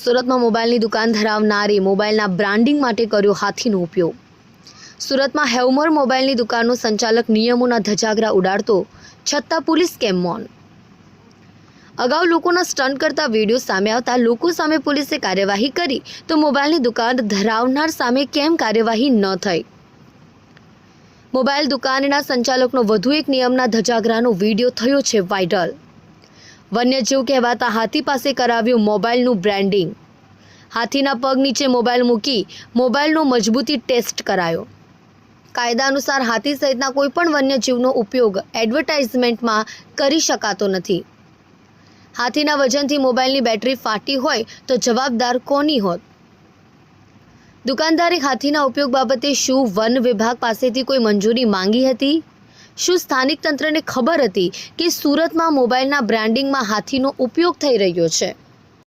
સુરતમાં મોબાઈલની દુકાન ધરાવનારી મોબાઈલના બ્રાન્ડિંગ માટે કર્યો હાથીનો ઉપયોગ। સુરતમાં હેવમોર મોબાઈલની દુકાનનો સંચાલક નિયમોના ધજાગરા ઉડાડતો છતાં પોલીસ કેમ મૌન? અગાઉ લોકોના સ્ટન્ટ કરતા વિડીયો સામે આવતા લોકો સામે પોલીસે કાર્યવાહી કરી તો મોબાઈલની દુકાન ધરાવનાર સામે કેમ કાર્યવાહી ન થઈ? મોબાઈલ દુકાનના સંચાલકનો વધુ એક નિયમના ધજાગરાનો વિડીયો થયો છે વાયરલ। વન્યજીવ કહેવાતા હાથી પાસે કરાવ્યું મોબાઈલનું બ્રાન્ડિંગ। હાથીના પગ નીચે મોબાઈલ મૂકી મોબાઈલનો મજબૂતી ટેસ્ટ કરાયો। કાયદા અનુસાર હાથી સહિતના કોઈપણ વન્યજીવનો ઉપયોગ એડવર્ટાઇઝમેન્ટમાં કરી શકાતો નથી। હાથીના વજનથી મોબાઈલની બેટરી ફાટી હોય તો જવાબદાર કોની હોત? દુકાનદારે હાથીના ઉપયોગ બાબતે શું વન વિભાગ પાસેથી કોઈ મંજૂરી માંગી હતી? શું સ્થાનિક તંત્રને ખબર હતી કે સુરતમાં મોબાઈલના બ્રાન્ડિંગમાં હાથીનો ઉપયોગ થઈ રહ્યો છે?